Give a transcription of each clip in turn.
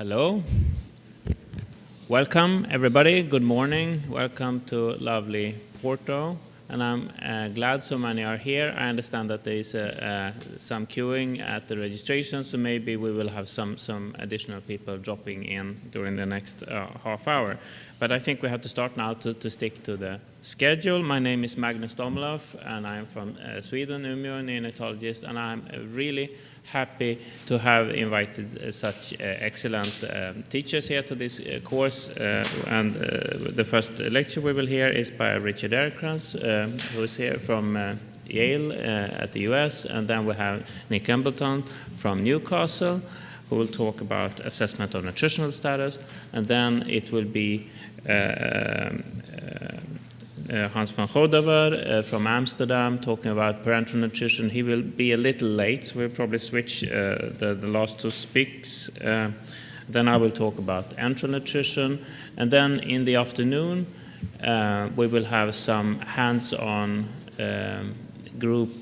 Hello. Welcome, everybody. Good morning. Welcome to lovely Porto. And I'm glad so many are here. I understand that there is some queuing at the registration, so maybe we will have some additional people dropping in during the next half hour. But I think we have to start now to stick to the schedule. My name is Magnus Domlof, and I'm from Sweden, Umeå, a neonatologist, and I'm really happy to have invited such excellent teachers here to this course. And the first lecture we will hear is by Richard Ehrenkranz, who is here from Yale at the US. And then we have Nick Embleton from Newcastle, who will talk about assessment of nutritional status. And then it will be Hans van Godever from Amsterdam talking about parenteral nutrition. He will be a little late, so we'll probably switch the last two speaks. Then I will talk about enteral nutrition. And then in the afternoon, we will have some hands-on group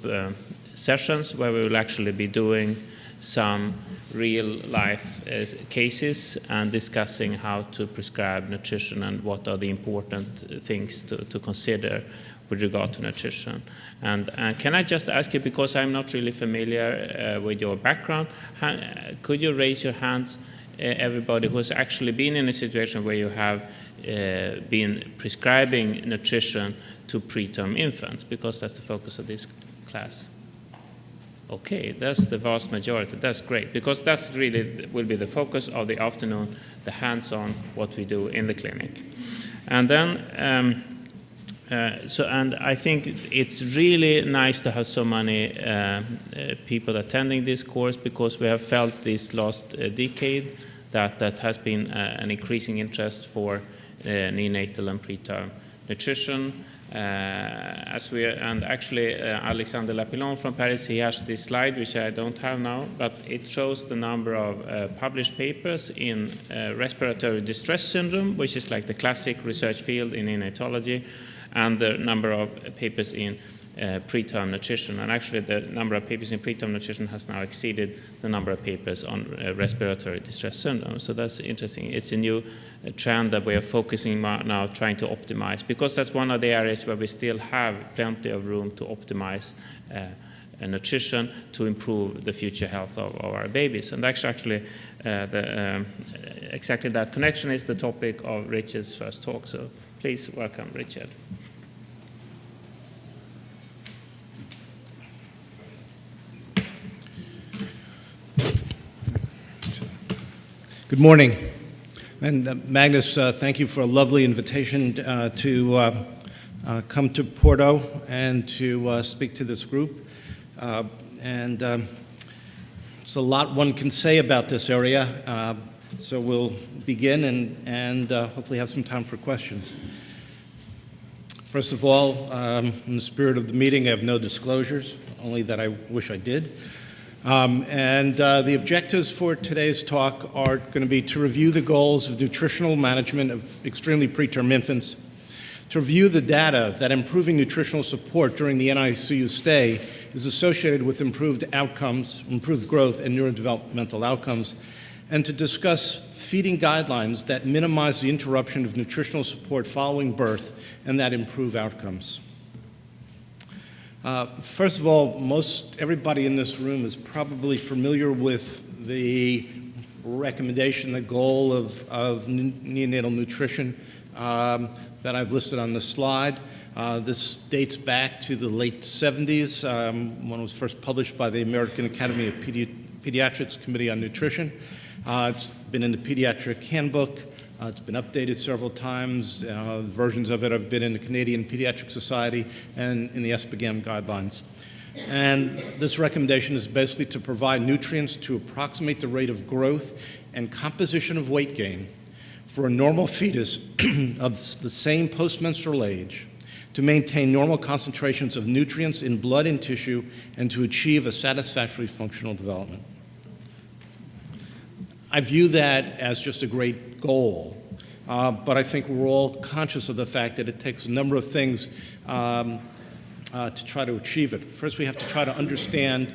sessions where we will actually be doing some real-life cases and discussing how to prescribe nutrition and what are the important things to consider with regard to nutrition. And can I just ask you, because I'm not really familiar with your background, could you raise your hands, everybody who has actually been in a situation where you have been prescribing nutrition to preterm infants, because that's the focus of this class? Okay, that's the vast majority. That's great, because that's really will be the focus of the afternoon, the hands-on, what we do in the clinic. And then, and I think it's really nice to have so many people attending this course, because we have felt this last decade that has been an increasing interest for neonatal and preterm nutrition. And actually, Alexander Lapillon from Paris, he has this slide, which I don't have now, but it shows the number of published papers in respiratory distress syndrome, which is like the classic research field in neonatology, and the number of papers in preterm nutrition. And actually, the number of papers in preterm nutrition has now exceeded the number of papers on respiratory distress syndrome. So that's interesting. It's a new trend that we are focusing on now, trying to optimize, because that's one of the areas where we still have plenty of room to optimize nutrition to improve the future health of our babies. And actually, exactly that connection is the topic of Richard's first talk. So please welcome Richard. Good morning. And Magnus, thank you for a lovely invitation to come to Porto and to speak to this group. There's a lot one can say about this area, so we'll begin and hopefully have some time for questions. First of all, in the spirit of the meeting, I have no disclosures, only that I wish I did. The objectives for today's talk are going to be to review the goals of nutritional management of extremely preterm infants, to review the data that improving nutritional support during the NICU stay is associated with improved outcomes, improved growth, and neurodevelopmental outcomes, and to discuss feeding guidelines that minimize the interruption of nutritional support following birth and that improve outcomes. First of all, everybody in this room is probably familiar with the recommendation, the goal of neonatal nutrition that I've listed on the slide. This dates back to the late 70s, when it was first published by the American Academy of Pediatrics Committee on Nutrition. It's been in the pediatric handbook. It's been updated several times. Versions of it have been in the Canadian Pediatric Society and in the SPGAM guidelines. And this recommendation is basically to provide nutrients to approximate the rate of growth and composition of weight gain for a normal fetus of the same postmenstrual age, to maintain normal concentrations of nutrients in blood and tissue, and to achieve a satisfactory functional development. I view that as just a great goal, but I think we're all conscious of the fact that it takes a number of things to try to achieve it. First, we have to try to understand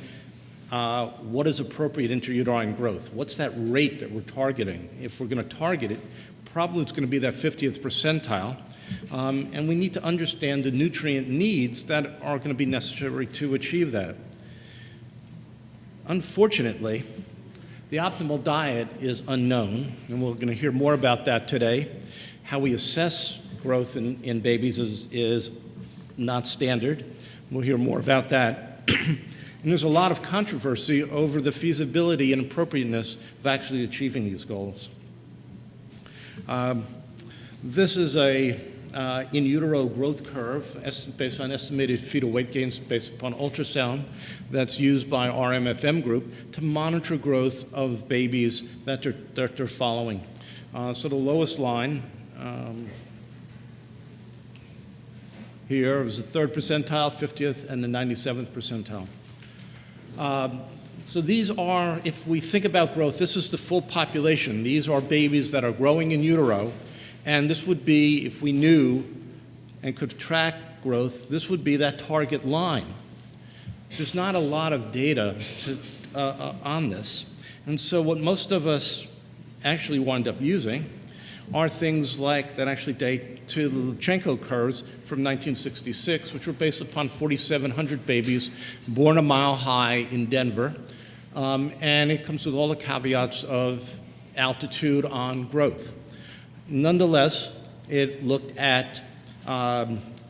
what is appropriate intrauterine growth? What's that rate that we're targeting? If we're going to target it, probably it's going to be that 50th percentile. And we need to understand the nutrient needs that are going to be necessary to achieve that. Unfortunately, the optimal diet is unknown, and we're going to hear more about that today. How we assess growth in babies is not standard. We'll hear more about that. And there's a lot of controversy over the feasibility and appropriateness of actually achieving these goals. This is a in utero growth curve based on estimated fetal weight gains based upon ultrasound that's used by our MFM group to monitor growth of babies that they're following. So the lowest line here is the 3rd percentile, 50th, and the 97th percentile. So these are, if we think about growth, this is the full population. These are babies that are growing in utero, and this would be, if we knew and could track growth, this would be that target line. There's not a lot of data on this. And so what most of us actually wind up using are things like that actually date to the Lutsenko curves from 1966, which were based upon 4,700 babies born a mile high in Denver. And it comes with all the caveats of altitude on growth. Nonetheless, it looked at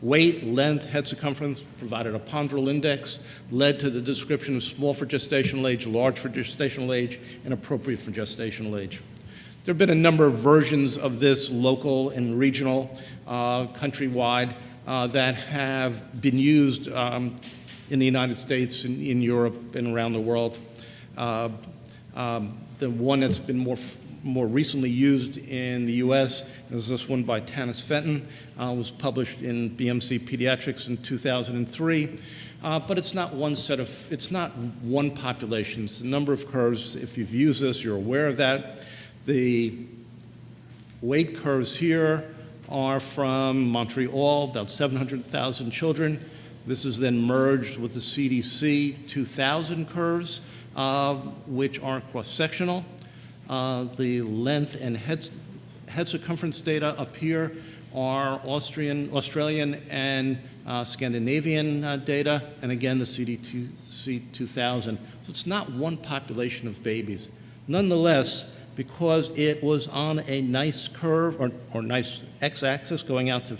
weight, length, head circumference, provided a ponderal index, led to the description of small for gestational age, large for gestational age, and appropriate for gestational age. There have been a number of versions of this, local and regional, countrywide, that have been used in the United States, in Europe, and around the world. The one that's been more recently used in the U.S. is this one by Tanis Fenton, was published in BMC Pediatrics in 2003. But it's not it's not one population. It's a number of curves. If you've used this, you're aware of that. The weight curves here are from Montreal, about 700,000 children. This is then merged with the CDC 2000 curves, which are cross-sectional. The length and head circumference data up here are Australian and Scandinavian data, and again, the CDC 2000. So it's not one population of babies. Nonetheless, because it was on a nice curve, or nice x-axis going out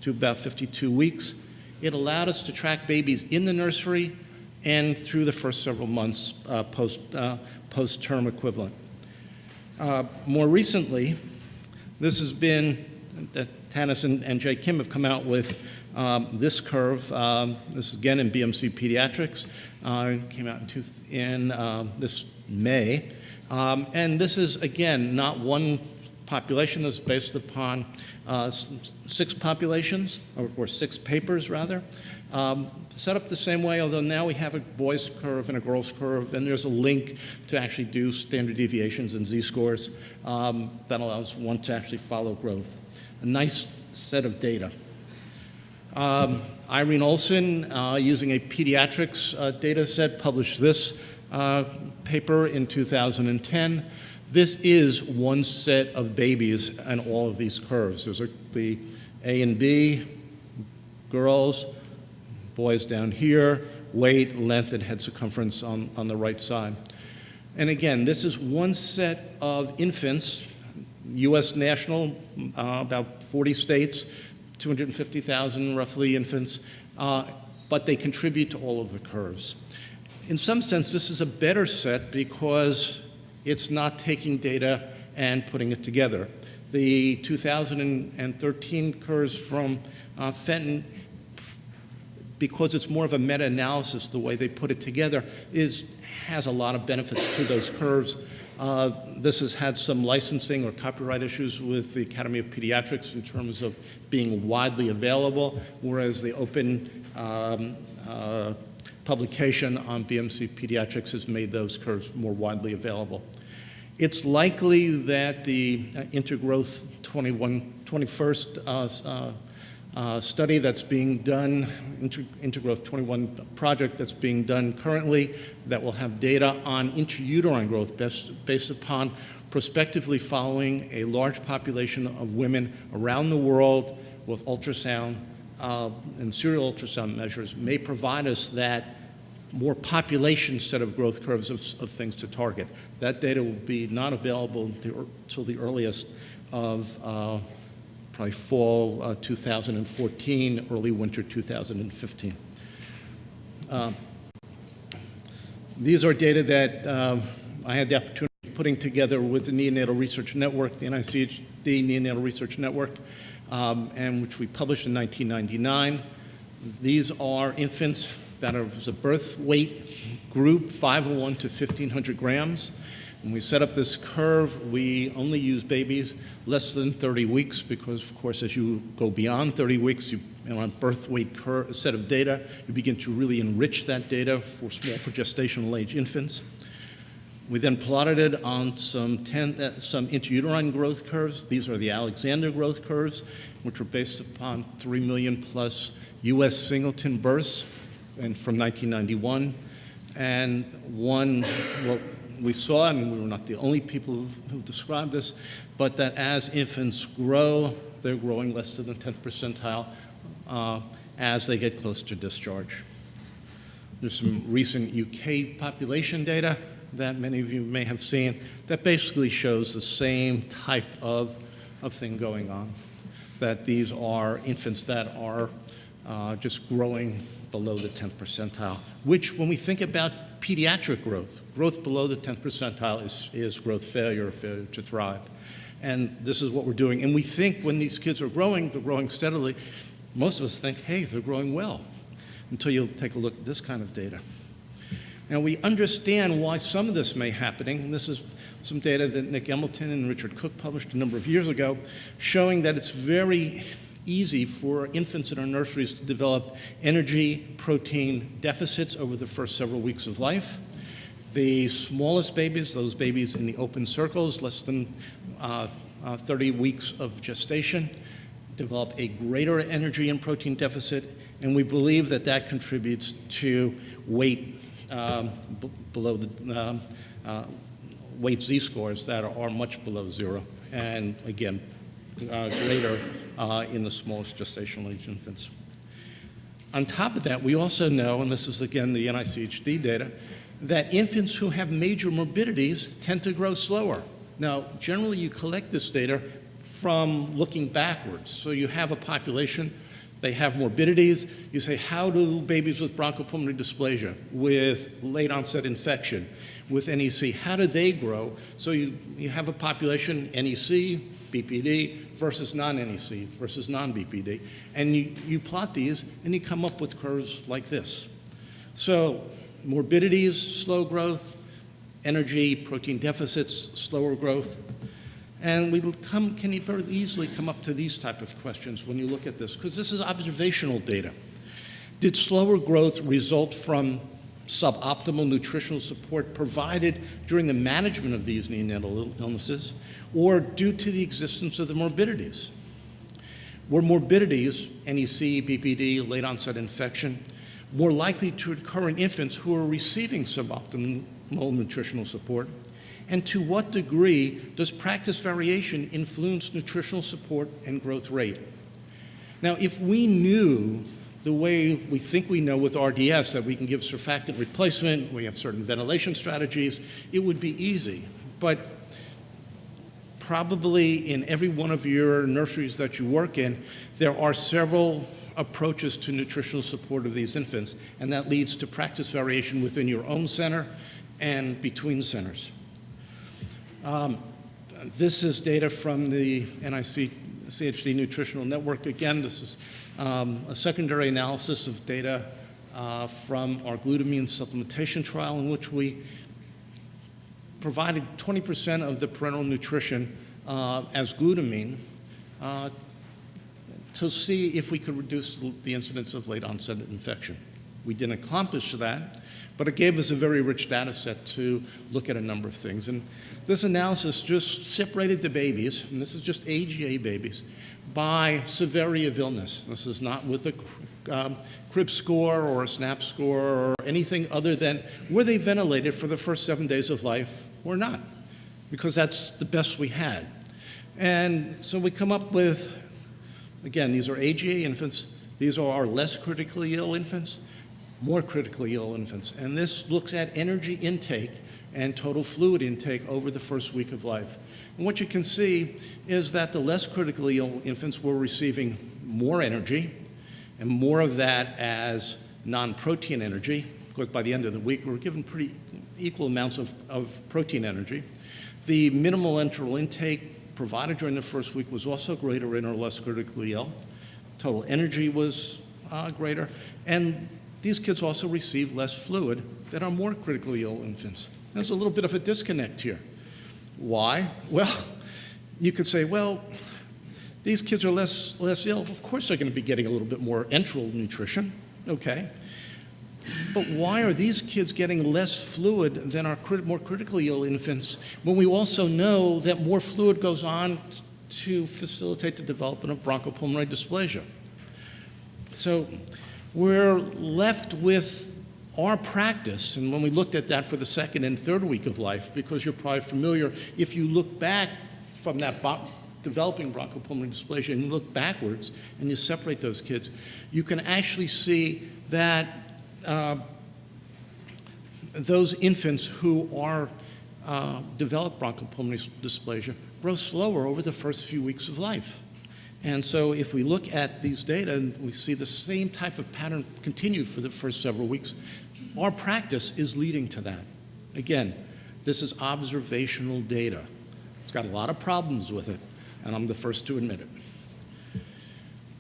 to about 52 weeks, it allowed us to track babies in the nursery and through the first several months post-term equivalent. More recently, this has been, Tanis and Jay Kim have come out with this curve. This is again in BMC Pediatrics. Came out in this May. And this is, again, not one population. This is based upon 6 populations, or 6 papers, rather. Set up the same way, although now we have a boys curve and a girls curve, and there's a link to actually do standard deviations and z-scores that allows one to actually follow growth. A nice set of data. Irene Olson, using a pediatrics data set, published this paper in 2010. This is one set of babies and all of these curves. There's the A and B, girls, boys down here, weight, length, and head circumference on the right side. And again, this is one set of infants, U.S. national, about 40 states, 250,000 roughly infants, but they contribute to all of the curves. In some sense, this is a better set because it's not taking data and putting it together. The 2013 curves from Fenton, because it's more of a meta-analysis, the way they put it together, has a lot of benefits to those curves. This has had some licensing or copyright issues with the Academy of Pediatrics in terms of being widely available, whereas the open publication on BMC Pediatrics has made those curves more widely available. It's likely that the Intergrowth 21st study that's being done, Intergrowth 21 project that's being done currently that will have data on intrauterine growth based upon prospectively following a large population of women around the world with ultrasound and serial ultrasound measures may provide us that more population set of growth curves of things to target. That data will be not available until the earliest of probably fall 2014, early winter 2015. These are data that I had the opportunity of putting together with the Neonatal Research Network, the NICHD Neonatal Research Network, and which we published in 1999. These are infants that are a birth weight group, 501 to 1,500 grams. When we set up this curve, we only use babies less than 30 weeks because, of course, as you go beyond 30 weeks, on birth weight curve, set of data, you begin to really enrich that data for gestational age infants. We then plotted it on some intrauterine growth curves. These are the Alexander growth curves, which were based upon 3 million plus U.S. singleton births and from 1991. And what we saw, and we were not the only people who described this, but that as infants grow, they're growing less than the 10th percentile as they get close to discharge. There's some recent UK population data that many of you may have seen that basically shows the same type of thing going on, that these are infants that are just growing below the 10th percentile, which when we think about pediatric growth below the 10th percentile is growth failure or failure to thrive. And this is what we're doing. And we think when these kids are growing, they're growing steadily. Most of us think, hey, they're growing well, until you take a look at this kind of data. Now, we understand why some of this may be happening, and this is some data that Nick Embleton and Richard Cook published a number of years ago, showing that it's very easy for infants in our nurseries to develop energy protein deficits over the first several weeks of life. The smallest babies, those babies in the open circles, less than 30 weeks of gestation, develop a greater energy and protein deficit, and we believe that that contributes to weight below the weight z-scores that are much below zero, and again, greater in the smallest gestational age infants. On top of that, we also know, and this is again the NICHD data, that infants who have major morbidities tend to grow slower. Now, generally you collect this data from looking backwards. So you have a population, they have morbidities. You say, how do babies with bronchopulmonary dysplasia, with late onset infection, with NEC, how do they grow? So you have a population, NEC, BPD, versus non-NEC, versus non-BPD. And you plot these, and you come up with curves like this. So morbidities, slow growth, energy, protein deficits, slower growth. And we can very easily come up to these type of questions when you look at this, because this is observational data. Did slower growth result from suboptimal nutritional support provided during the management of these neonatal illnesses, or due to the existence of the morbidities? Were morbidities, NEC, BPD, late onset infection, more likely to occur in infants who are receiving suboptimal nutritional support? And to what degree does practice variation influence nutritional support and growth rate? Now, if we knew the way we think we know with RDS, that we can give surfactant replacement, we have certain ventilation strategies, it would be easy. But probably in every one of your nurseries that you work in, there are several approaches to nutritional support of these infants, and that leads to practice variation within your own center and between centers. This is data from the NICHD Nutritional Network. Again, this is a secondary analysis of data from our glutamine supplementation trial, in which we provided 20% of the parenteral nutrition as glutamine to see if we could reduce the incidence of late onset infection. We didn't accomplish that, but it gave us a very rich data set to look at a number of things. And this analysis just separated the babies, and this is just AGA babies, by severity of illness. This is not with a crib score or a SNAP score or anything other than were they ventilated for the first 7 days of life or not, because that's the best we had. And so we come up with, again, these are AGA infants. These are our less critically ill infants, more critically ill infants. And this looks at energy intake and total fluid intake over the first week of life. And what you can see is that the less critically ill infants were receiving more energy, and more of that as non-protein energy, because by the end of the week, we were given pretty equal amounts of protein energy. The minimal enteral intake provided during the first week was also greater in our less critically ill. Total energy was greater, and these kids also received less fluid than our more critically ill infants. There's a little bit of a disconnect here. Why? Well, you could say, well, these kids are less ill. Of course they're going to be getting a little bit more enteral nutrition, okay? But why are these kids getting less fluid than our more critically ill infants when we also know that more fluid goes on to facilitate the development of bronchopulmonary dysplasia? So we're left with our practice, and when we looked at that for the second and third week of life, because you're probably familiar, if you look back from that developing bronchopulmonary dysplasia and you look backwards and you separate those kids, you can actually see that those infants who are develop bronchopulmonary dysplasia grow slower over the first few weeks of life. And so if we look at these data and we see the same type of pattern continue for the first several weeks, our practice is leading to that. Again, this is observational data. It's got a lot of problems with it, and I'm the first to admit it.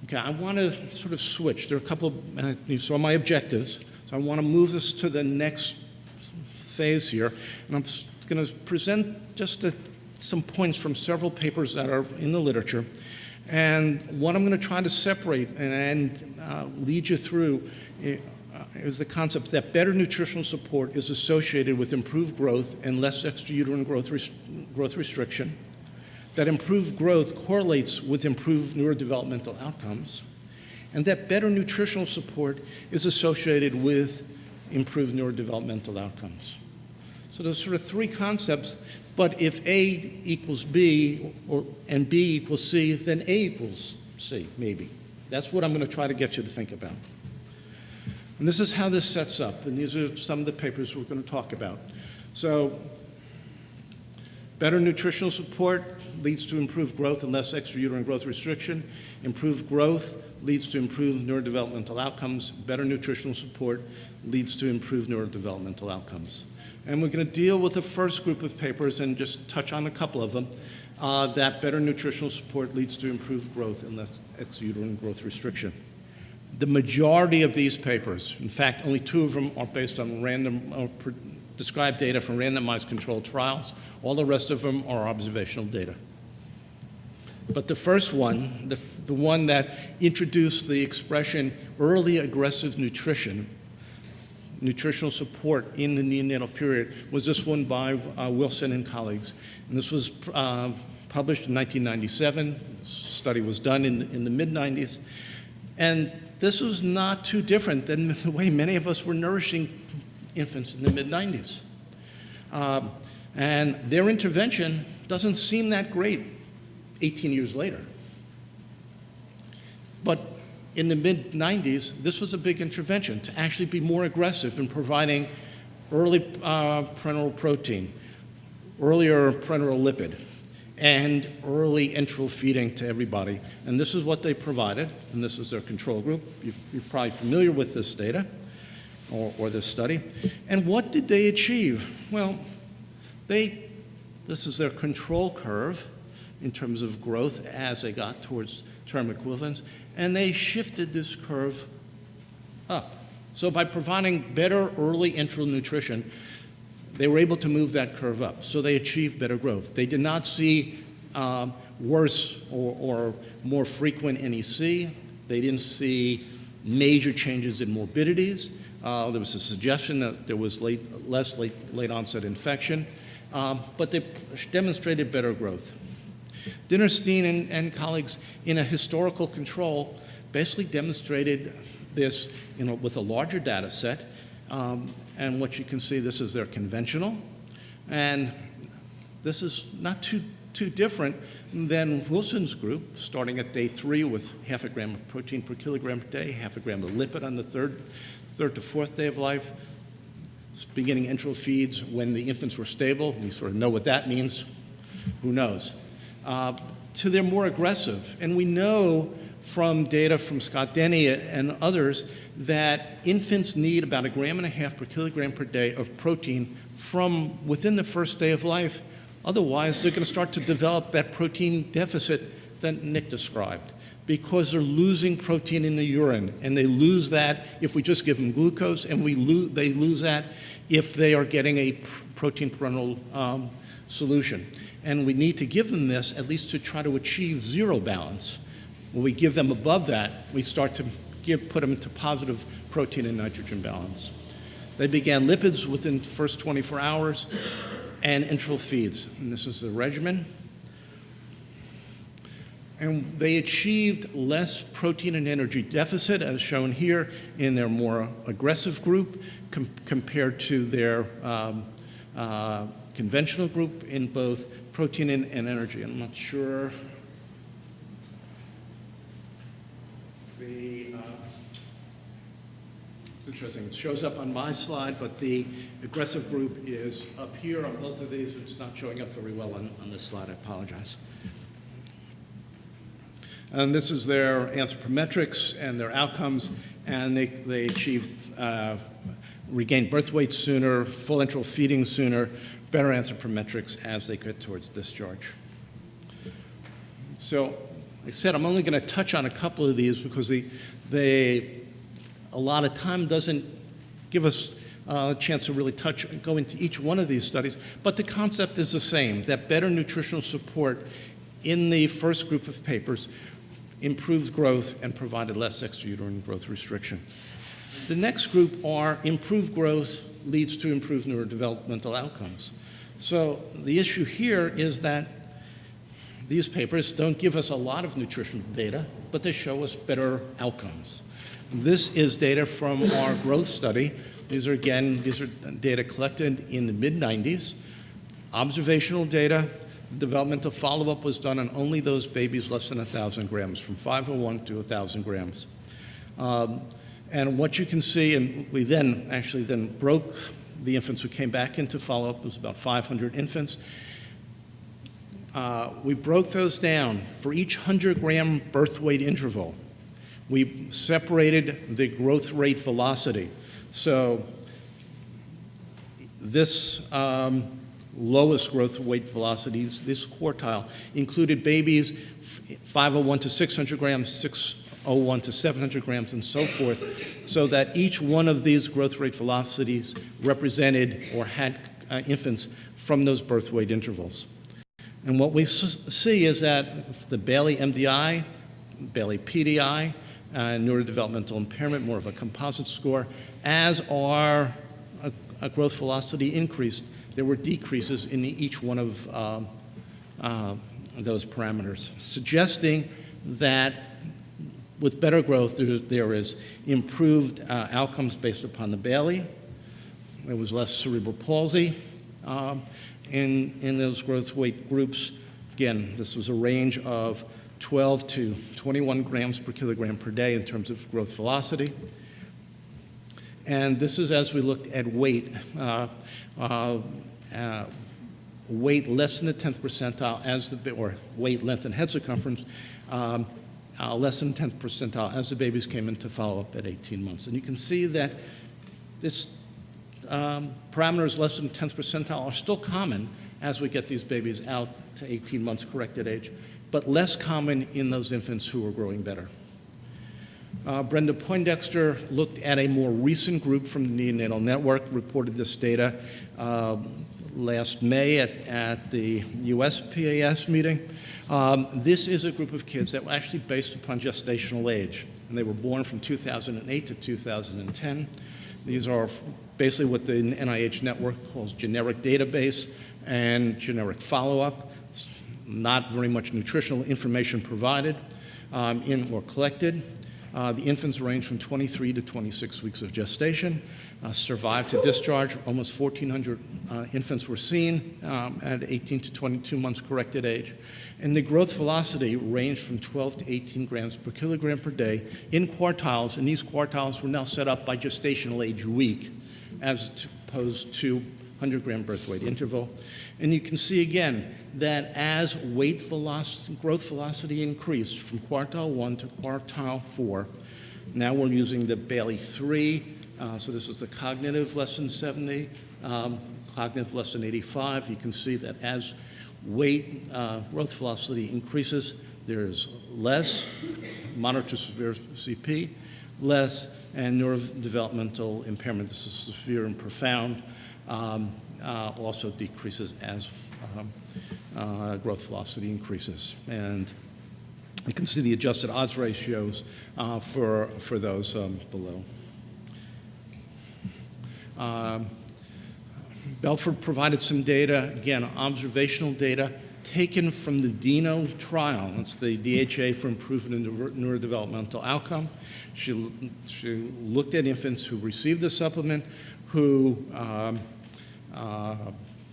Okay, I want to sort of switch. There are a couple of, you saw my objectives, so I want to move this to the next phase here, and I'm going to present just some points from several papers that are in the literature. And what I'm going to try to separate and lead you through is the concept that better nutritional support is associated with improved growth and less extrauterine growth restriction, that improved growth correlates with improved neurodevelopmental outcomes, and that better nutritional support is associated with improved neurodevelopmental outcomes. So there's sort of three concepts. But if A equals B and B equals C, then A equals C, maybe. That's what I'm going to try to get you to think about. And this is how this sets up, and these are some of the papers we're going to talk about. So better nutritional support leads to improved growth and less extrauterine growth restriction. Improved growth leads to improved neurodevelopmental outcomes. Better nutritional support leads to improved neurodevelopmental outcomes. And we're going to deal with the first group of papers and just touch on a couple of them, that better nutritional support leads to improved growth and less extrauterine growth restriction. The majority of these papers, in fact, only 2 of them are based on described data from randomized controlled trials. All the rest of them are observational data. But the first one, the one that introduced the expression early aggressive nutritional support in the neonatal period, was this one by Wilson and colleagues. And this was published in 1997. This study was done in the mid-90s. And this was not too different than the way many of us were nourishing infants in the mid-90s. And their intervention doesn't seem that great 18 years later. But in the mid-90s, this was a big intervention to actually be more aggressive in providing early parenteral protein, earlier parenteral lipid, and early enteral feeding to everybody. And this is what they provided, and this is their control group. You're probably familiar with this data or this study. And what did they achieve? Well, this is their control curve in terms of growth as they got towards term equivalence, and they shifted this curve up. So by providing better early enteral nutrition, they were able to move that curve up. So they achieved better growth. They did not see worse or more frequent NEC. They didn't see major changes in morbidities. There was a suggestion that there was less late onset infection, but they demonstrated better growth. Dinerstein and colleagues, in a historical control, basically demonstrated this with a larger data set. And what you can see, this is their conventional. And this is not too different than Wilson's group, starting at day 3 with half a gram of protein per kilogram per day, half a gram of lipid on the third to fourth day of life, beginning enteral feeds when the infants were stable. We sort of know what that means. Who knows? To their more aggressive. And we know from data from Scott Denny and others that infants need about 1.5 grams per kilogram per day of protein from within the first day of life. Otherwise, they're going to start to develop that protein deficit that Nick described, because they're losing protein in the urine, and they lose that if we just give them glucose, and they lose that if they are getting a protein parenteral solution. And we need to give them this at least to try to achieve zero balance. When we give them above that, we start to put them into positive protein and nitrogen balance. They began lipids within the first 24 hours and enteral feeds. And this is the regimen. And they achieved less protein and energy deficit, as shown here, in their more aggressive group compared to their conventional group in both protein and energy. I'm not sure. It's interesting. It shows up on my slide, but the aggressive group is up here on both of these. It's not showing up very well on this slide. I apologize. And this is their anthropometrics and their outcomes, and they achieved regained birth weight sooner, full enteral feeding sooner, better anthropometrics as they get towards discharge. So I said I'm only going to touch on a couple of these because a lot of time doesn't give us a chance to really go into each one of these studies, but the concept is the same, that better nutritional support in the first group of papers improves growth and provided less extrauterine growth restriction. The next group are improved growth leads to improved neurodevelopmental outcomes. So the issue here is that these papers don't give us a lot of nutritional data, but they show us better outcomes. This is data from our growth study. These are data collected in the mid-90s. Observational data. Developmental follow-up was done on only those babies less than 1,000 grams, from 501 to 1,000 grams. And what you can see, and we then broke the infants who came back into follow-up. It was about 500 infants. We broke those down for each 100-gram birth weight interval. We separated the growth rate velocity. So this lowest growth weight velocities, this quartile, included babies 501 to 600 grams, 601 to 700 grams, and so forth, so that each one of these growth rate velocities represented or had infants from those birth weight intervals. And what we see is that the Bailey MDI, Bailey PDI, neurodevelopmental impairment, more of a composite score, as our growth velocity increased, there were decreases in each one of those parameters, suggesting that with better growth, there is improved outcomes based upon the Bailey. There was less cerebral palsy in those growth weight groups. Again, this was a range of 12 to 21 grams per kilogram per day in terms of growth velocity. And this is as we looked at weight. Weight less than the 10th percentile or weight, length, and head circumference less than 10th percentile as the babies came into follow-up at 18 months. And you can see that this parameters less than 10th percentile are still common as we get these babies out to 18 months corrected age, but less common in those infants who are growing better. Brenda Poindexter looked at a more recent group from the Neonatal Network, reported this data last May at the USPAS meeting. This is a group of kids that were actually based upon gestational age, and they were born from 2008 to 2010. These are basically what the NIH network calls generic database and generic follow-up. not very much nutritional information provided or collected. The infants range from 23 to 26 weeks of gestation, survived to discharge. Almost 1,400 infants were seen at 18 to 22 months corrected age. And the growth velocity ranged from 12 to 18 grams per kilogram per day in quartiles, and these quartiles were now set up by gestational age week as opposed to 100-gram birth weight interval. And you can see again that as weight velocity, growth velocity increased from quartile 1 to quartile 4, now we're using the Bailey 3, so this was the cognitive less than 70, cognitive less than 85. You can see that as weight growth velocity increases, there's less moderate to severe CP, less, and neurodevelopmental impairment. This is severe and profound. Also decreases as growth velocity increases. And you can see the adjusted odds ratios for those below. Belfort provided some data, again, observational data taken from the DINO trial. That's the DHA for improvement in neurodevelopmental outcome. She looked at infants who received the supplement, who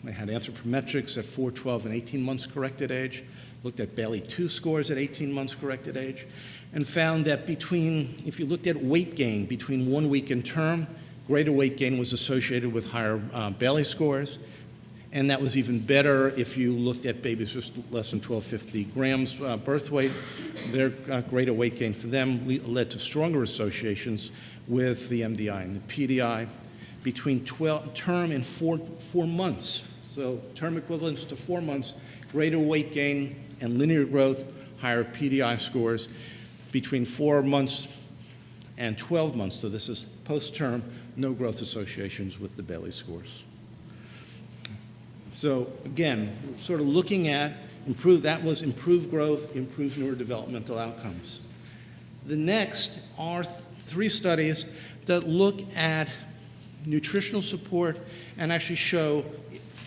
they had anthropometrics at 4, 12, and 18 months corrected age, looked at Bailey 2 scores at 18 months corrected age, and found that if you looked at weight gain between 1 week and term, greater weight gain was associated with higher Bailey scores. And that was even better if you looked at babies just less than 1,250 grams birth weight. Their greater weight gain for them led to stronger associations with the MDI and the PDI between term and 4 months. So term equivalents to 4 months, greater weight gain and linear growth, higher PDI scores. Between 4 months and 12 months, so this is post-term, no growth associations with the Bailey scores. So again, sort of looking at improved growth, improved neurodevelopmental outcomes. The next are 3 studies that look at nutritional support and actually show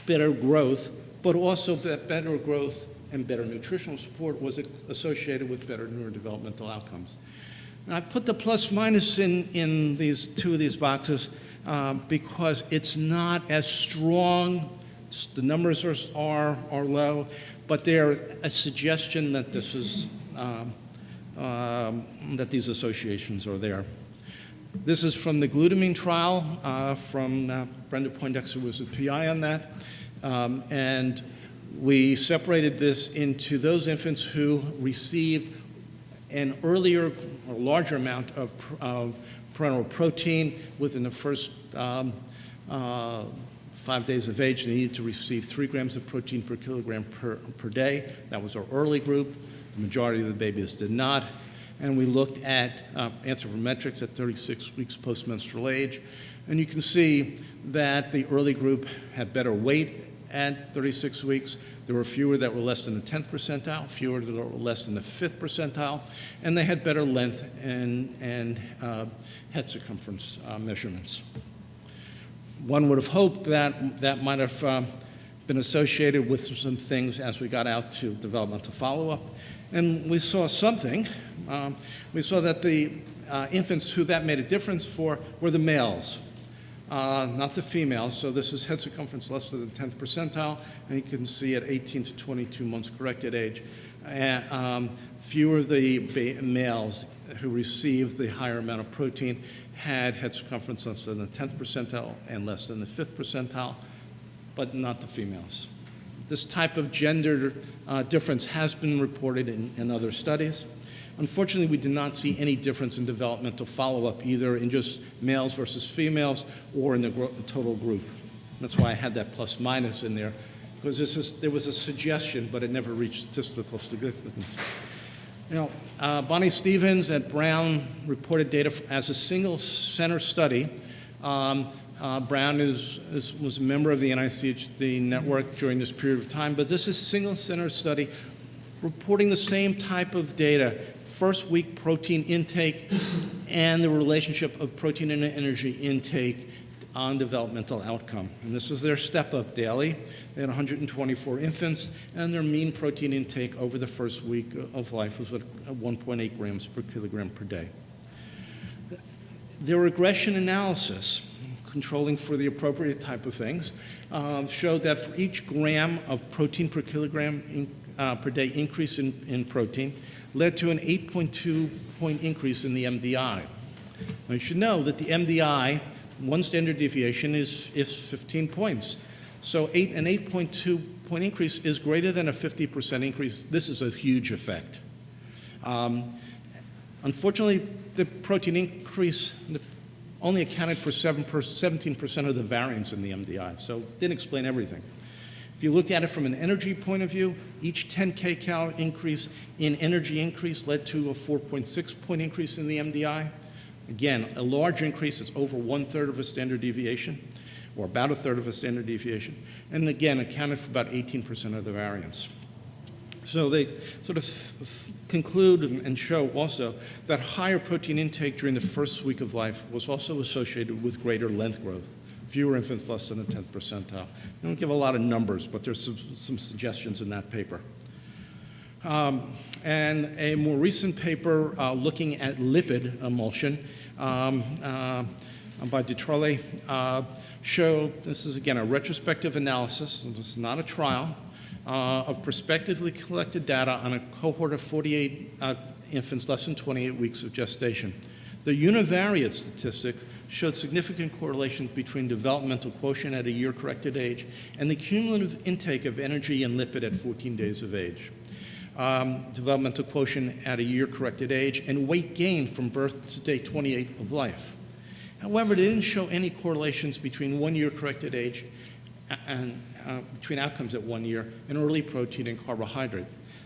better growth, but also that better growth and better nutritional support was associated with better neurodevelopmental outcomes. And I put the plus minus in these 2 of these boxes because it's not as strong. The numbers are low, but they're a suggestion that this is that these associations are there. This is from the glutamine trial from Brenda Poindexter was a PI on that, and we separated this into those infants who received an earlier or larger amount of parenteral protein within the first 5 days of age. They needed to receive 3 grams of protein per kilogram per day. That was our early group. The majority of the babies did not. And we looked at anthropometrics at 36 weeks postmenstrual age. And you can see that the early group had better weight at 36 weeks. There were fewer that were less than the 10th percentile, fewer that were less than the 5th percentile, and they had better length and head circumference measurements. One would have hoped that that might have been associated with some things as we got out to developmental follow-up. And we saw something. We saw that the infants who that made a difference for were the males, not the females. So this is head circumference less than the 10th percentile, and you can see at 18 to 22 months corrected age. Fewer of the males who received the higher amount of protein had head circumference less than the 10th percentile and less than the 5th percentile, but not the females. This type of gender difference has been reported in other studies. Unfortunately, we did not see any difference in developmental follow-up, either in just males versus females or in the total group. That's why I had that plus minus in there, because there was a suggestion, but it never reached statistical significance. You know, Bonnie Stevens at Brown reported data as a single center study. Brown was a member of the NICHD network during this period of time, but this is a single center study reporting the same type of data, first week protein intake and the relationship of protein and energy intake on developmental outcome. And this was their step-up daily. They had 124 infants, and their mean protein intake over the first week of life was at 1.8 grams per kilogram per day. Their regression analysis, controlling for the appropriate type of things, showed that for each gram of protein per kilogram per day increase in protein led to an 8.2-point increase in the MDI. Now, you should know that the MDI, one standard deviation, is 15 points. So an 8.2-point increase is greater than a 50% increase. This is a huge effect. Unfortunately, the protein increase only accounted for 17% of the variance in the MDI, so it didn't explain everything. If you looked at it from an energy point of view, each 10 kcal increase in energy increase led to a 4.6-point increase in the MDI. Again, a large increase. It's over 1/3 of a standard deviation, or about 1/3 of a standard deviation, and again, accounted for about 18% of the variance. So they sort of conclude and show also that higher protein intake during the first week of life was also associated with greater length growth. Fewer infants less than the 10th percentile. They don't give a lot of numbers, but there's some suggestions in that paper. And a more recent paper looking at lipid emulsion by Trolll showed, this is again a retrospective analysis, and this is not a trial, of prospectively collected data on a cohort of 48 infants less than 28 weeks of gestation. The univariate statistics showed significant correlation between developmental quotient at a year-corrected age and the cumulative intake of energy and lipid at 14 days of age. Developmental quotient at a year-corrected age, and weight gain from birth to day 28 of life. However, they didn't show any correlations between 1 year corrected age and between outcomes at 1 year and early protein and carbohydrate.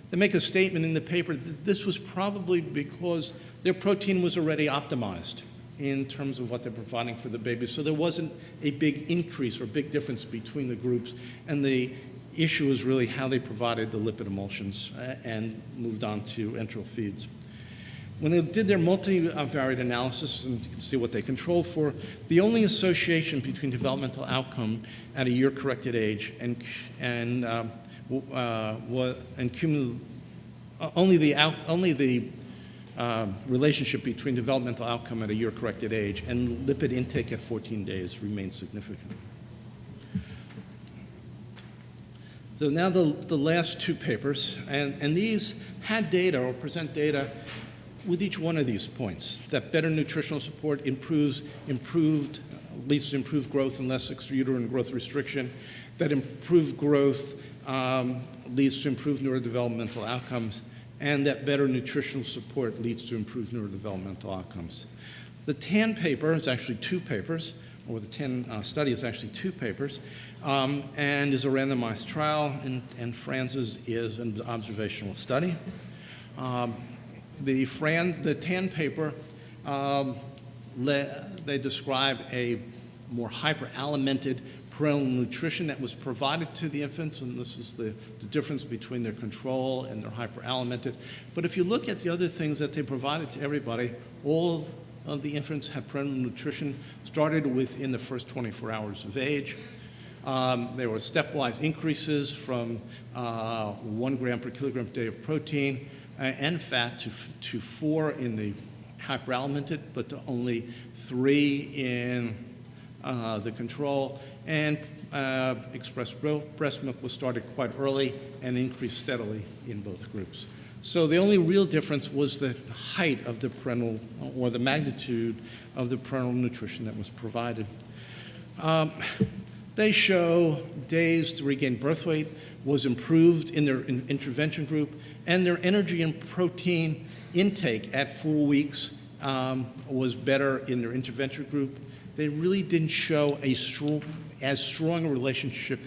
They make a statement in the paper that this was probably because their protein was already optimized in terms of what they're providing for the babies. So there wasn't a big increase or big difference between the groups, and the issue is really how they provided the lipid emulsions and moved on to enteral feeds. When they did their multivariate analysis, and you can see what they controlled for, the only association between developmental outcome at a year-corrected age only the relationship between developmental outcome at a year-corrected age and lipid intake at 14 days remained significant. So now the last two papers, and these had data or present data with each one of these points, that better nutritional support leads to improved growth and less extrauterine growth restriction, that improved growth leads to improved neurodevelopmental outcomes, and that better nutritional support leads to improved neurodevelopmental outcomes. The TAN paper is actually two papers, or the TAN study is actually two papers, and is a randomized trial, and Franz's is an observational study. The TAN paper, they describe a more hyperalimented parental nutrition that was provided to the infants, and this is the difference between their control and their hyperalimented. But if you look at the other things that they provided to everybody, all of the infants had parental nutrition started within the first 24 hours of age. There were stepwise increases from 1 gram per kilogram per day of protein and fat to 4 in the hyperalimented, but to only 3 in the control. And expressed breast milk was started quite early and increased steadily in both groups. So the only real difference was the height of the parental, or the magnitude of the parental nutrition that was provided. They show days to regain birth weight was improved in their intervention group, and their energy and protein intake at 4 weeks was better in their intervention group. They really didn't show as strong a relationship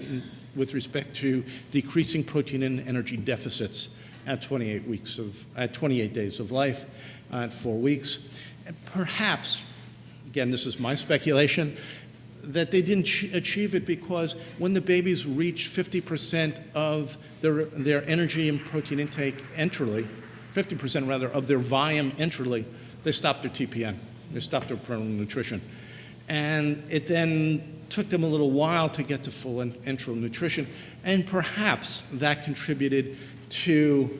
with respect to decreasing protein and energy deficits at 28 days of life, at 4 weeks. And perhaps, again, this is my speculation, that they didn't achieve it because when the babies reached 50% of their energy and protein intake enterally, 50% rather of their volume enterally, they stopped their TPN. They stopped their parental nutrition. and it then took them a little while to get to full enteral nutrition, and perhaps that contributed to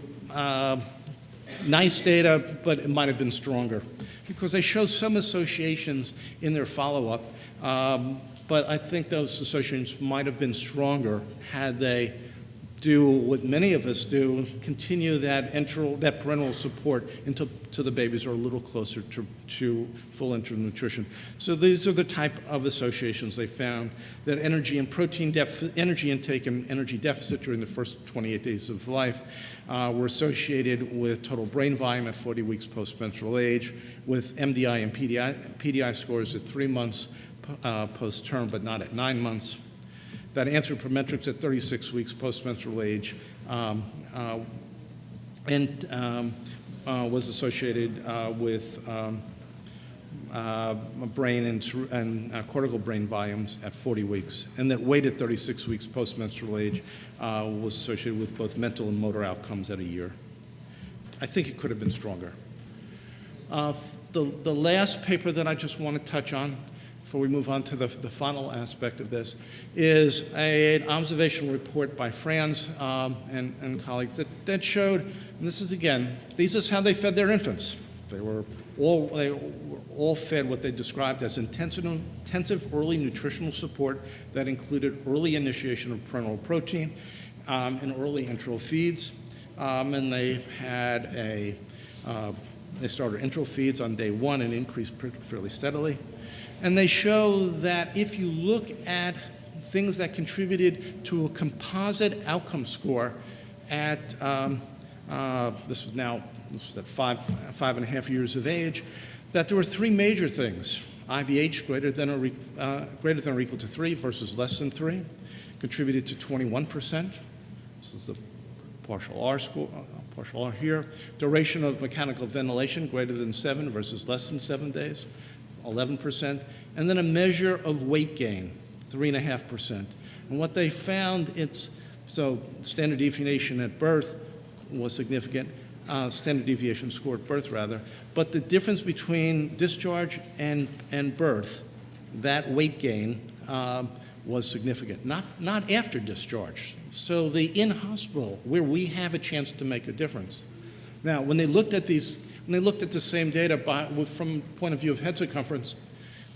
nice data, but it might have been stronger because they show some associations in their follow-up, but I think those associations might have been stronger had they do what many of us do, continue that parenteral support until the babies are a little closer to full enteral nutrition. So these are the type of associations they found, that energy and protein energy intake and energy deficit during the first 28 days of life were associated with total brain volume at 40 weeks post-menstrual age, with MDI and PDI scores at 3 months post-term, but not at 9 months. That anthropometrics at 36 weeks post-menstrual age was associated with brain and cortical brain volumes at 40 weeks, and that weight at 36 weeks post-menstrual age was associated with both mental and motor outcomes at a year. I think it could have been stronger. The last paper that I just want to touch on before we move on to the final aspect of this, is an observational report by Franz and colleagues that showed, and this is again, this is how they fed their infants. They were all fed what they described as intensive early nutritional support that included early initiation of parenteral protein and early enteral feeds, and they had they started enteral feeds on day 1 and increased fairly steadily. And they show that if you look at things that contributed to a composite outcome score at, this was at 5.5 years of age, that there were 3 major things. IVH greater than or equal to 3 versus less than 3 contributed to 21%. This is the partial R score, partial R here. Duration of mechanical ventilation greater than 7 versus less than 7 days. 11%, and then a measure of weight gain, 3.5%. And what they found, so standard deviation at birth was significant, standard deviation score at birth rather, but the difference between discharge and birth, that weight gain was significant, not after discharge. So the in-hospital, where we have a chance to make a difference. Now, when they looked at the same data from the point of view of head circumference,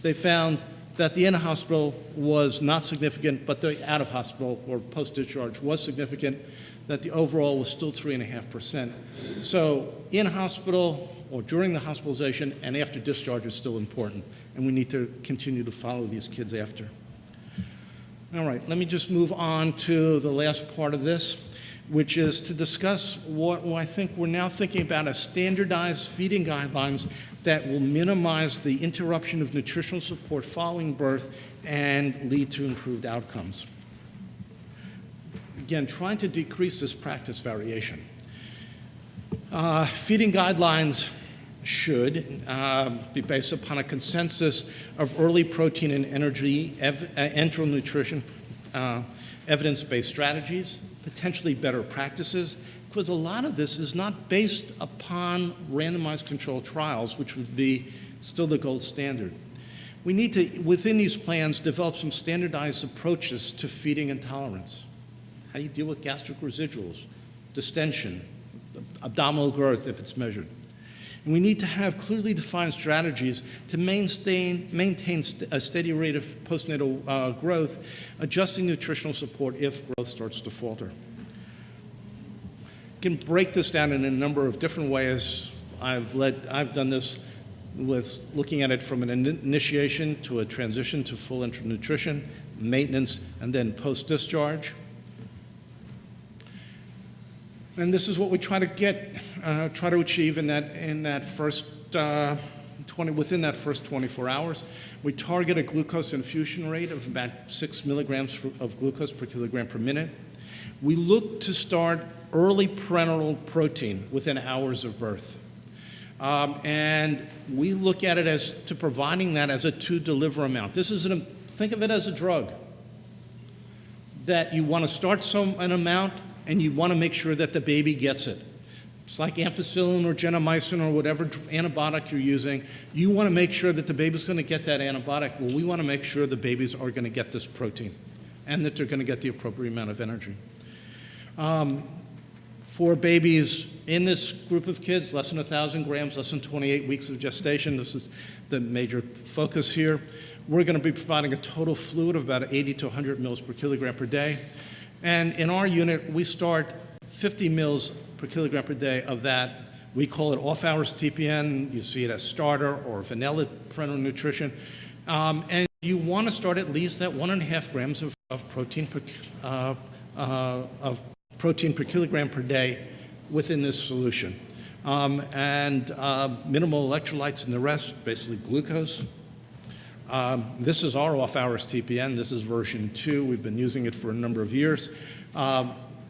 they found that the in-hospital was not significant, but the out-of-hospital or post-discharge was significant, that the overall was still 3.5%. So in-hospital or during the hospitalization and after discharge is still important, and we need to continue to follow these kids after. All right, let me just move on to the last part of this, which is to discuss what I think we're now thinking about as standardized feeding guidelines that will minimize the interruption of nutritional support following birth and lead to improved outcomes. Again, trying to decrease this practice variation. Feeding guidelines should be based upon a consensus of early protein and energy, enteral nutrition, evidence-based strategies, potentially better practices, because a lot of this is not based upon randomized controlled trials, which would be still the gold standard. We need to, within these plans, develop some standardized approaches to feeding intolerance. How do you deal with gastric residuals, distension, abdominal growth if it's measured? And we need to have clearly defined strategies to maintain a steady rate of postnatal growth, adjusting nutritional support if growth starts to falter. You can break this down in a number of different ways. I've done this with looking at it from an initiation to a transition to full enteral nutrition, maintenance, and then post-discharge. And this is what we try to achieve in that first within that first 24 hours. We target a glucose infusion rate of about 6 milligrams of glucose per kilogram per minute. We look to start early parenteral protein within hours of birth. And we look at it as to providing that as a to-deliver amount. Think of it as a drug, that you want to start an amount and you want to make sure that the baby gets it. It's like ampicillin or gentamicin or whatever antibiotic you're using. You want to make sure that the baby's going to get that antibiotic. Well, we want to make sure the babies are going to get this protein and that they're going to get the appropriate amount of energy. For babies in this group of kids, less than 1,000 grams, less than 28 weeks of gestation, this is the major focus here, we're going to be providing a total fluid of about 80 to 100 mils per kilogram per day. And in our unit, we start 50 mils per kilogram per day of that. We call it off-hours TPN. You see it as starter or vanilla parental nutrition. And you want to start at least at 1.5 grams of protein per kilogram per day within this solution. And minimal electrolytes and the rest, basically glucose. This is our off-hours TPN. This is version 2. We've been using it for a number of years.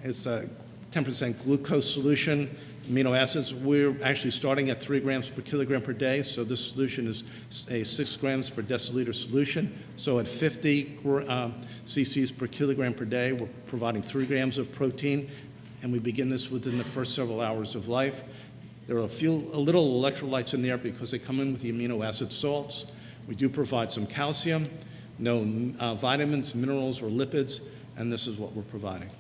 It's a 10% glucose solution, amino acids. We're actually starting at 3 grams per kilogram per day, so this solution is a 6 grams per deciliter solution. So at 50 cc's per kilogram per day, we're providing 3 grams of protein, and we begin this within the first several hours of life. There are a little electrolytes in there because they come in with the amino acid salts. We do provide some calcium, no vitamins, minerals, or lipids, and this is what we're providing.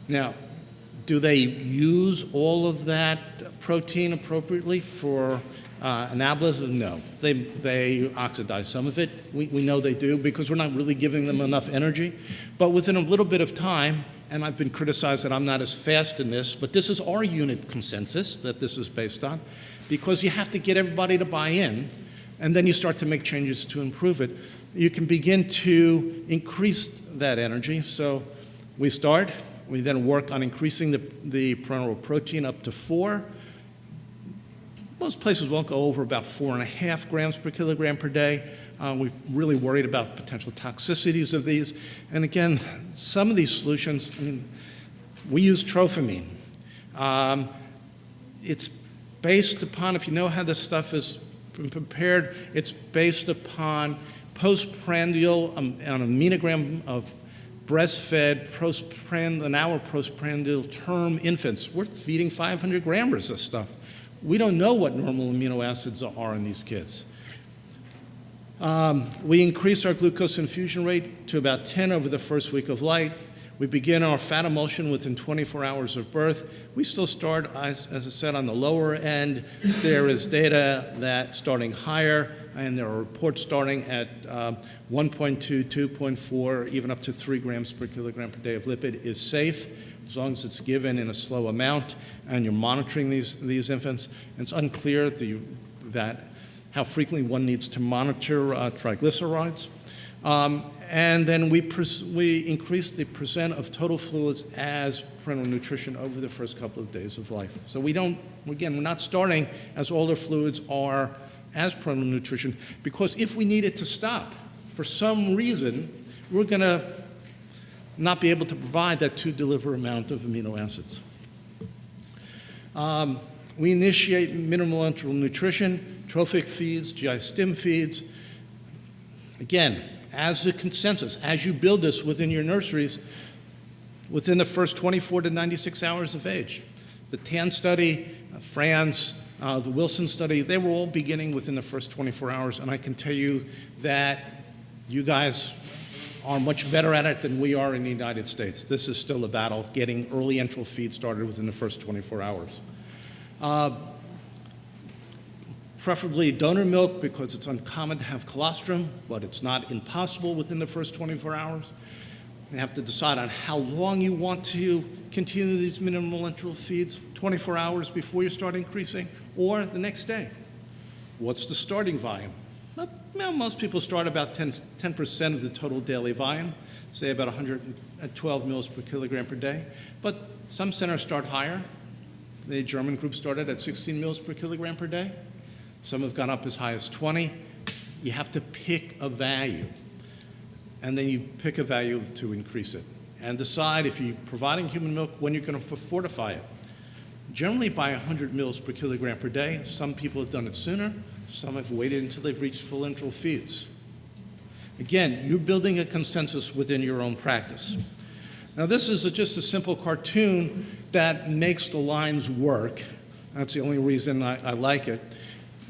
Now, do they use all of that protein appropriately for anabolism? No. They oxidize some of it. We know they do because we're not really giving them enough energy. But within a little bit of time, and I've been criticized that I'm not as fast in this, but this is our unit consensus that this is based on, because you have to get everybody to buy in, and then you start to make changes to improve it. You can begin to increase that energy. So we start. We then work on increasing the parenteral protein up to 4. Most places won't go over about 4.5 grams per kilogram per day. We're really worried about potential toxicities of these. And again, some of these solutions, I mean, we use trophamine. It's based upon, if you know how this stuff is prepared, it's based upon postprandial, on a aminogram of breastfed an hour postprandial term infants. We're feeding 500 grammers of stuff. We don't know what normal amino acids are in these kids. We increase our glucose infusion rate to about 10 over the first week of life. We begin our fat emulsion within 24 hours of birth. We still start, as I said, on the lower end. There is data that starting higher, and there are reports starting at 1.2, 2.4, even up to 3 grams per kilogram per day of lipid is safe, as long as it's given in a slow amount, and you're monitoring these infants. And it's unclear how frequently one needs to monitor triglycerides. And then we increase the percent of total fluids as parenteral nutrition over the first couple of days of life. So we're not starting as older fluids are as parenteral nutrition, because if we need it to stop for some reason, we're going to not be able to provide that to deliver amount of amino acids. We initiate minimal enteral nutrition, trophic feeds, GI stim feeds. Again, as the consensus, as you build this within your nurseries, within the first 24 to 96 hours of age. The TAN study, France, the Wilson study, they were all beginning within the first 24 hours, and I can tell you that you guys are much better at it than we are in the United States. This is still a battle, getting early enteral feed started within the first 24 hours. Preferably donor milk, because it's uncommon to have colostrum, but it's not impossible within the first 24 hours. You have to decide on how long you want to continue these minimal enteral feeds, 24 hours before you start increasing, or the next day. What's the starting volume? Well, most people start about 10% of the total daily volume, say about 112 mils per kilogram per day, but some centers start higher. The German group started at 16 mils per kilogram per day. Some have gone up as high as 20. You have to pick a value, and then you pick a value to increase it, and decide if you're providing human milk, when you're going to fortify it. Generally by 100 mils per kilogram per day. Some people have done it sooner. Some have waited until they've reached full enteral feeds. Again, you're building a consensus within your own practice. Now this is just a simple cartoon that makes the lines work. That's the only reason I like it.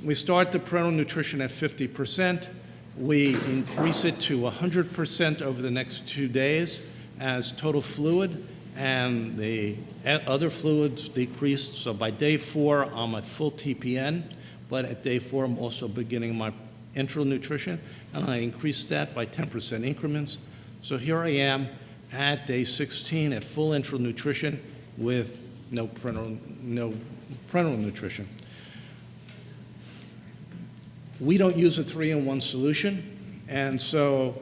We start the parental nutrition at 50%. We increase it to 100% over the next 2 days as total fluid, and the other fluids decreased. So by day 4, I'm at full TPN, but at day 4, I'm also beginning my enteral nutrition, and I increased that by 10% increments. So here I am at day 16 at full enteral nutrition with no parental nutrition. We don't use a 3-in-1 solution, and so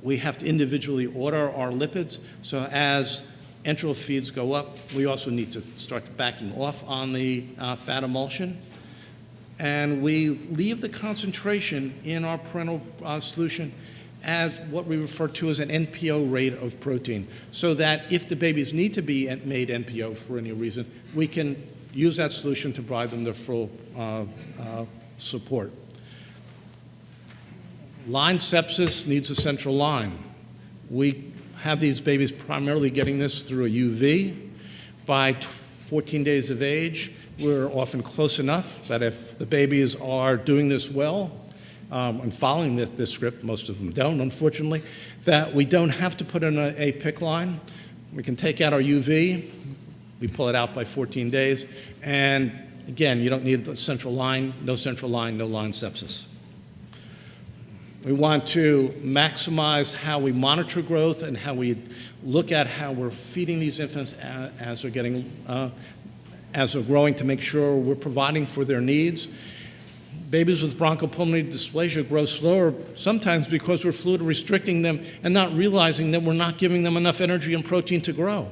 we have to individually order our lipids. So as enteral feeds go up, we also need to start backing off on the fat emulsion. And we leave the concentration in our parental solution as what we refer to as an NPO rate of protein, so that if the babies need to be made NPO for any reason, we can use that solution to provide them their full support. Line sepsis needs a central line. We have these babies primarily getting this through a UV. By 14 days of age, we're often close enough that if the babies are doing this well and following this script, most of them don't, unfortunately, that we don't have to put in a PICC line. We can take out our UV, we pull it out by 14 days, and again, you don't need a central line, no line sepsis. We want to maximize how we monitor growth and how we look at how we're feeding these infants as they're growing to make sure we're providing for their needs. Babies with bronchopulmonary dysplasia grow slower, sometimes because we're fluid restricting them and not realizing that we're not giving them enough energy and protein to grow.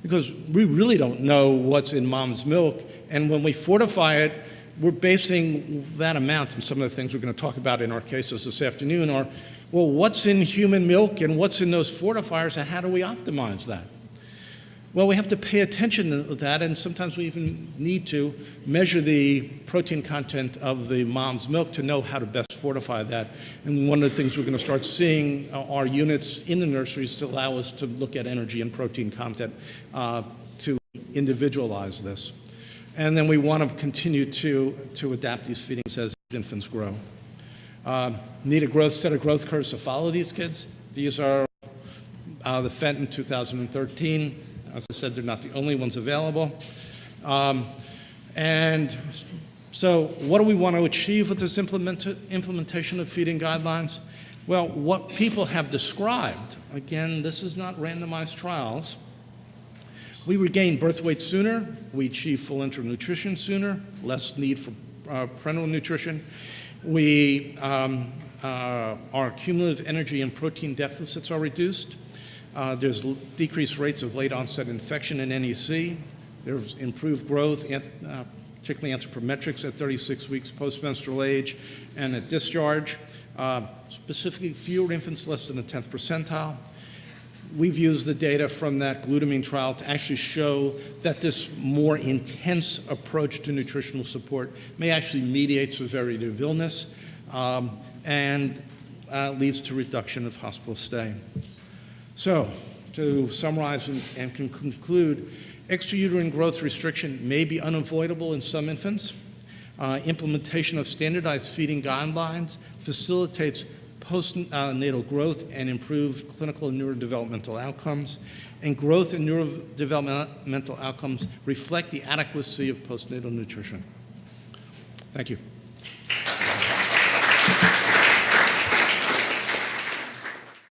Because we really don't know what's in mom's milk, and when we fortify it, we're basing that amount, and some of the things we're going to talk about in our cases this afternoon are, well, what's in human milk and what's in those fortifiers, and how do we optimize that? Well, we have to pay attention to that, and sometimes we even need to measure the protein content of the mom's milk to know how to best fortify that. And one of the things we're going to start seeing are units in the nurseries to allow us to look at energy and protein content to individualize this. And then we want to continue to adapt these feedings as infants grow. Need a set of growth curves to follow these kids. These are the Fenton 2013. As I said, they're not the only ones available. And so what do we want to achieve with this implementation of feeding guidelines? Well, what people have described, again, this is not randomized trials. We regain birth weight sooner, we achieve full enteral nutrition sooner, less need for parental nutrition. Our cumulative energy and protein deficits are reduced. There's decreased rates of late onset infection in NEC. There's improved growth, particularly anthropometrics at 36 weeks post-menstrual age and at discharge. Specifically, fewer infants less than the 10th percentile. We've used the data from that glutamine trial to actually show that this more intense approach to nutritional support may actually mediate severity of illness and leads to reduction of hospital stay. So, to summarize and conclude, extrauterine growth restriction may be unavoidable in some infants. Implementation of standardized feeding guidelines facilitates postnatal growth and improved clinical and neurodevelopmental outcomes. And growth and neurodevelopmental outcomes reflect the adequacy of postnatal nutrition. Thank you.